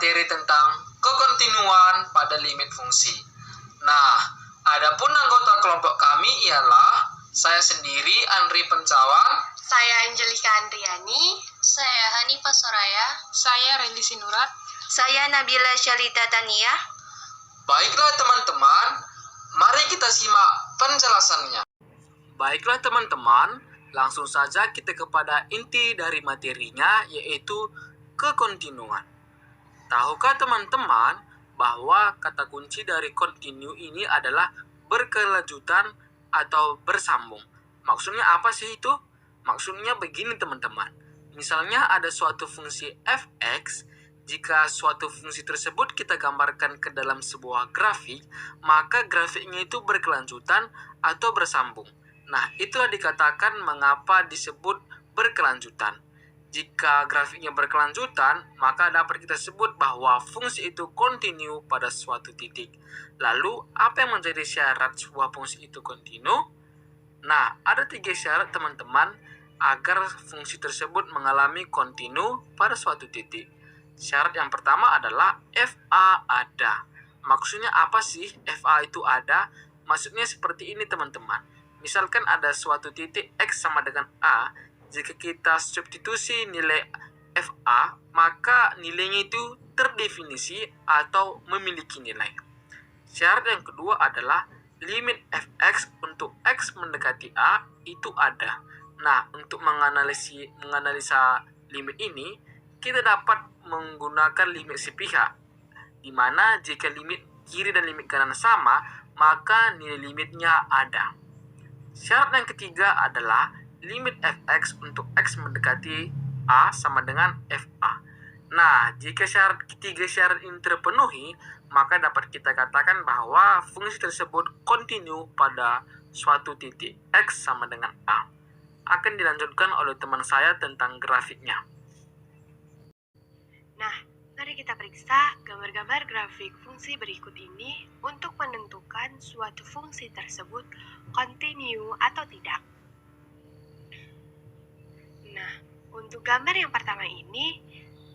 materi tentang kekontinuan pada limit fungsi. Nah, adapun anggota kelompok kami ialah saya sendiri, Andri Pencawan. Saya Angelika Andriani. Saya Hanifah Soraya. Saya Reli Sinurat. Saya Nabila Syalita Tania. Baiklah teman-teman, mari kita simak penjelasannya. Baiklah teman-teman, langsung saja kita kepada inti dari materinya, yaitu kekontinuan. Tahukah teman-teman bahwa kata kunci dari kontinu ini adalah berkelanjutan atau bersambung? Maksudnya apa sih itu? Maksudnya begini teman-teman. Misalnya ada suatu fungsi fx, jika suatu fungsi tersebut kita gambarkan ke dalam sebuah grafik, maka grafiknya itu berkelanjutan atau bersambung. Nah, itulah dikatakan mengapa disebut berkelanjutan. Jika grafiknya berkelanjutan, maka dapat kita sebut bahwa fungsi itu kontinu pada suatu titik. Lalu, apa yang menjadi syarat sebuah fungsi itu kontinu? Nah, ada 3 syarat teman-teman agar fungsi tersebut mengalami kontinu pada suatu titik. Syarat yang pertama adalah FA ada. Maksudnya apa sih FA itu ada? Maksudnya seperti ini teman-teman. Misalkan ada suatu titik X sama dengan A, jika kita substitusi nilai FA, maka nilainya itu terdefinisi atau memiliki nilai. Syarat yang kedua adalah limit fx untuk X mendekati A itu ada. Nah, untuk menganalisa limit ini, kita dapat menggunakan limit sepihak, di mana jika limit kiri dan limit kanan sama, maka nilai limitnya ada. Syarat yang ketiga adalah limit fx untuk X mendekati A sama dengan FA. Nah, jika ketiga syarat ini terpenuhi, maka dapat kita katakan bahwa fungsi tersebut kontinu pada suatu titik X sama dengan A. Akan dilanjutkan oleh teman saya tentang grafiknya. Nah, mari kita periksa gambar-gambar grafik fungsi berikut ini untuk menentukan suatu fungsi tersebut kontinu atau tidak. Nah, untuk gambar yang pertama ini,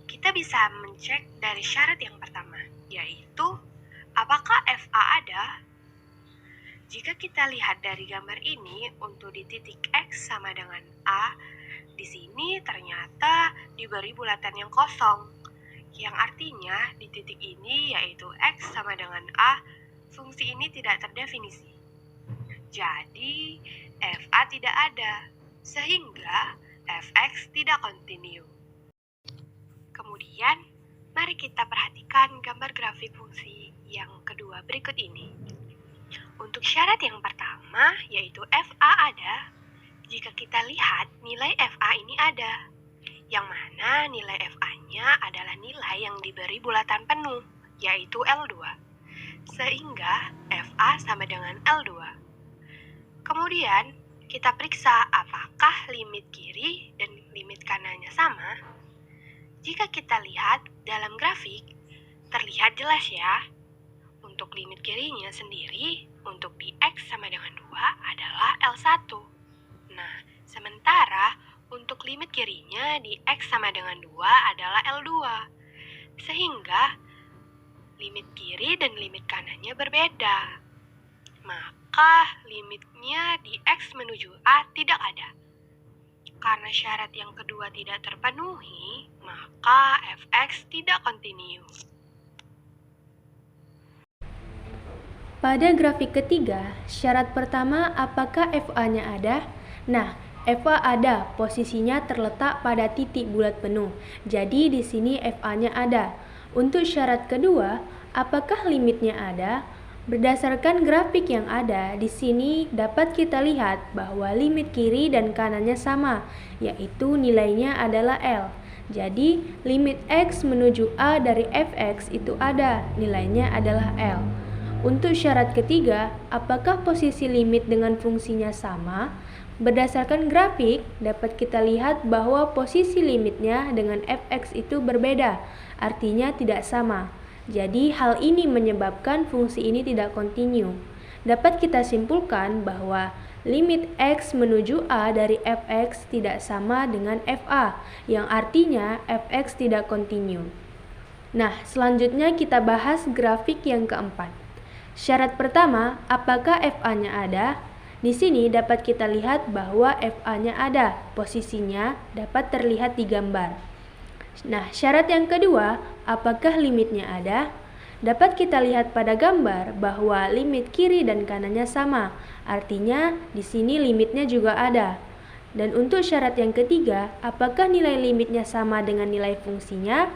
kita bisa mencek dari syarat yang pertama, yaitu apakah FA ada? Jika kita lihat dari gambar ini, untuk di titik X sama dengan A, di sini ternyata diberi bulatan yang kosong, yang artinya di titik ini yaitu X sama dengan A, fungsi ini tidak terdefinisi. Jadi, FA tidak ada, sehingga fx tidak kontinu. Kemudian, mari kita perhatikan gambar grafik fungsi yang kedua berikut ini. Untuk syarat yang pertama, yaitu FA ada, jika kita lihat nilai FA ini ada, yang mana nilai FA-nya adalah nilai yang diberi bulatan penuh, yaitu L2, sehingga FA sama dengan L2. Kemudian, kita periksa apakah limit kiri dan limit kanannya sama. Jika kita lihat dalam grafik, terlihat jelas ya. Untuk limit kirinya sendiri, untuk di X sama dengan 2 adalah L1. Nah, sementara untuk limit kirinya di X sama dengan 2 adalah L2. Sehingga limit kiri dan limit kanannya berbeda. Maka limitnya di X menuju A tidak ada. Karena syarat yang kedua tidak terpenuhi, maka fx tidak kontinu. Pada grafik ketiga, syarat pertama apakah FA-nya ada? Nah, FA ada, posisinya terletak pada titik bulat penuh. Jadi di sini FA-nya ada. Untuk syarat kedua, apakah limitnya ada? Berdasarkan grafik yang ada, di sini dapat kita lihat bahwa limit kiri dan kanannya sama, yaitu nilainya adalah L. Jadi, limit X menuju A dari fx itu ada, nilainya adalah L. Untuk syarat ketiga, apakah posisi limit dengan fungsinya sama? Berdasarkan grafik, dapat kita lihat bahwa posisi limitnya dengan fx itu berbeda, artinya tidak sama. Jadi, hal ini menyebabkan fungsi ini tidak kontinu. Dapat kita simpulkan bahwa limit X menuju A dari fx tidak sama dengan FA, yang artinya fx tidak kontinu. Nah, selanjutnya kita bahas grafik yang keempat. Syarat pertama, apakah FA-nya ada? Di sini dapat kita lihat bahwa FA-nya ada, posisinya dapat terlihat di gambar. Nah, syarat yang kedua, apakah limitnya ada? Dapat kita lihat pada gambar bahwa limit kiri dan kanannya sama, artinya di sini limitnya juga ada. Dan untuk syarat yang ketiga, apakah nilai limitnya sama dengan nilai fungsinya?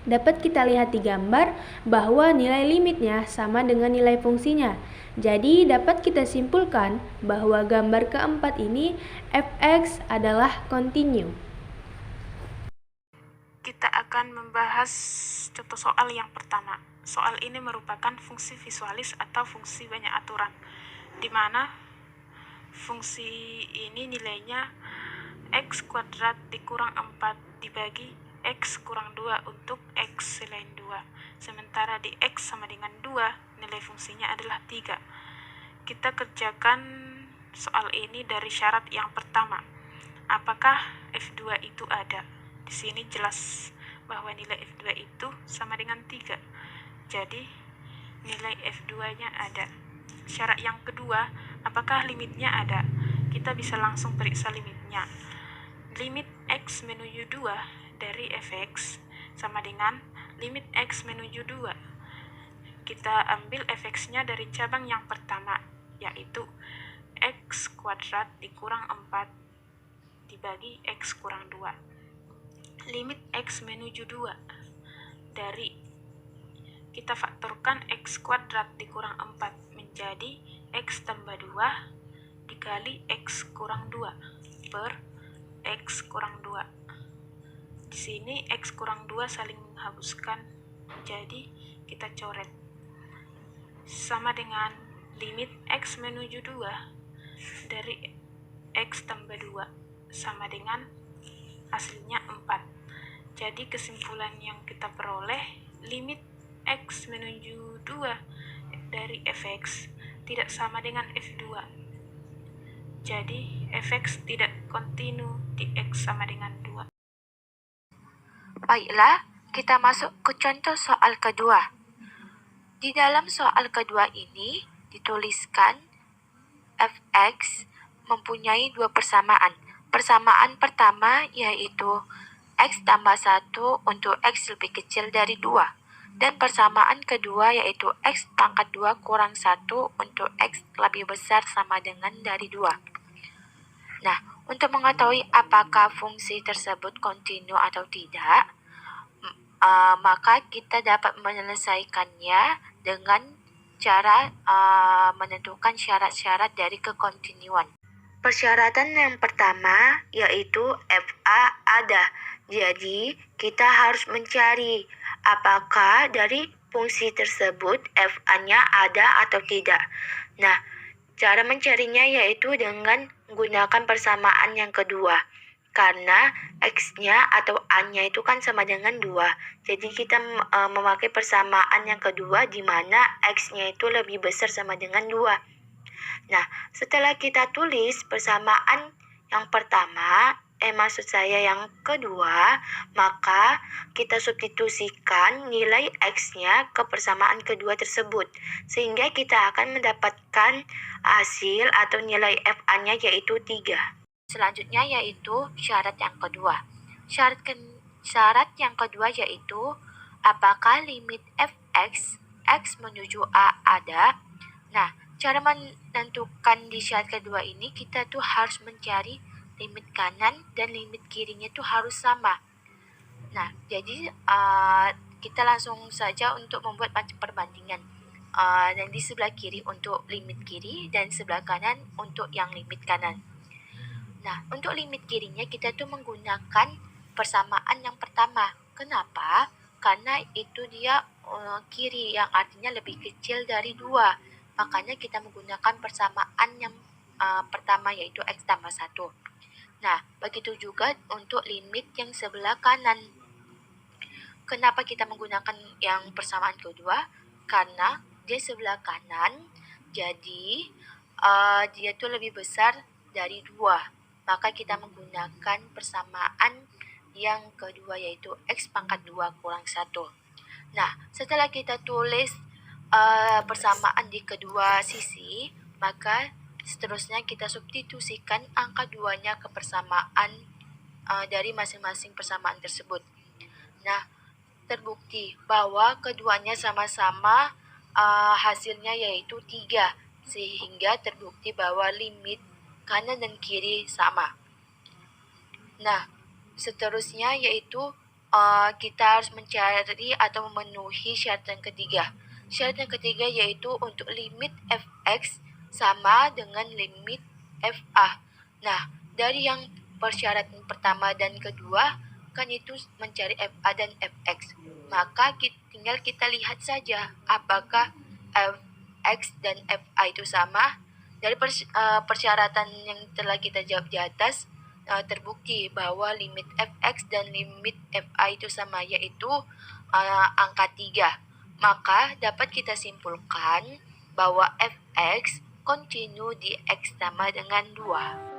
Dapat kita lihat di gambar bahwa nilai limitnya sama dengan nilai fungsinya. Jadi dapat kita simpulkan bahwa gambar keempat ini fx adalah kontinu. Kita akan membahas contoh soal yang pertama. Soal ini merupakan fungsi visualis atau fungsi banyak aturan, di mana fungsi ini nilainya x kuadrat dikurang 4 dibagi x kurang 2 untuk x selain 2. Sementara di x sama dengan 2, nilai fungsinya adalah 3. Kita kerjakan soal ini dari syarat yang pertama. Apakah f2 itu ada? Di sini jelas bahwa nilai f2 itu sama dengan 3. Jadi, nilai f2-nya ada. Syarat yang kedua, apakah limitnya ada? Kita bisa langsung periksa limitnya. Limit x menuju 2 dari fx sama dengan limit x menuju 2. Kita ambil fx-nya dari cabang yang pertama, yaitu x kuadrat dikurang 4 dibagi x kurang 2. Limit x menuju 2 dari kita faktorkan x kuadrat dikurang 4 menjadi x tambah 2 dikali x kurang 2 per x kurang 2. Di sini x kurang 2 saling menghapuskan, jadi kita coret. Sama dengan limit x menuju 2 dari x tambah 2 sama dengan hasilnya 4. Jadi kesimpulan yang kita peroleh, limit x menuju 2 dari fx tidak sama dengan f2. Jadi fx tidak kontinu di x sama dengan 2. Baiklah, kita masuk ke contoh soal kedua. Di dalam soal kedua ini dituliskan fx mempunyai dua persamaan. Persamaan pertama yaitu x tambah 1 untuk x lebih kecil dari 2. Dan persamaan kedua yaitu x pangkat 2 kurang 1 untuk x lebih besar sama dengan dari 2. Nah, untuk mengetahui apakah fungsi tersebut kontinu atau tidak, maka kita dapat menyelesaikannya dengan cara menentukan syarat-syarat dari kekontinuan. Persyaratan yang pertama yaitu FA ada. Jadi, kita harus mencari apakah dari fungsi tersebut FA-nya ada atau tidak. Nah, cara mencarinya yaitu dengan menggunakan persamaan yang kedua. Karena X-nya atau A-nya itu kan sama dengan 2. Jadi kita memakai persamaan yang kedua di mana X-nya itu lebih besar sama dengan 2. Nah, setelah kita tulis persamaan yang pertama, maksud saya yang kedua, maka kita substitusikan nilai X-nya ke persamaan kedua tersebut. Sehingga kita akan mendapatkan hasil atau nilai FA-nya yaitu 3. Selanjutnya yaitu syarat yang kedua. Syarat yang kedua yaitu apakah limit fx, x menuju A ada? Nah, cara menentukan di syarat kedua ini kita tuh harus mencari limit kanan dan limit kirinya tuh harus sama. Nah, jadi kita langsung saja untuk membuat perbandingan. Dan di sebelah kiri untuk limit kiri dan sebelah kanan untuk yang limit kanan. Nah, untuk limit kirinya kita tuh menggunakan persamaan yang pertama. Kenapa? Karena itu dia kiri yang artinya lebih kecil dari 2. Makanya kita menggunakan persamaan yang pertama yaitu x tambah 1. Nah, begitu juga untuk limit yang sebelah kanan. Kenapa kita menggunakan yang persamaan kedua? Karena dia sebelah kanan, jadi dia tuh lebih besar dari 2. Maka kita menggunakan persamaan yang kedua yaitu x pangkat 2 kurang 1. Nah, setelah kita tulis persamaan di kedua sisi, maka seterusnya kita substitusikan angka 2-nya ke persamaan dari masing-masing persamaan tersebut. Nah, terbukti bahwa keduanya sama-sama hasilnya yaitu 3, sehingga terbukti bahwa limit kanan dan kiri sama. Nah, seterusnya yaitu kita harus mencari atau memenuhi syarat yang ketiga. Syarat yang ketiga yaitu untuk limit fx sama dengan limit fa. Nah, dari yang persyaratan pertama dan kedua kan itu mencari fa dan fx. Maka tinggal kita lihat saja apakah fx dan fa itu sama. Dari persyaratan yang telah kita jawab di atas, terbukti bahwa limit fx dan limit fa itu sama, yaitu angka 3. Maka dapat kita simpulkan bahwa fx kontinu di x sama dengan 2.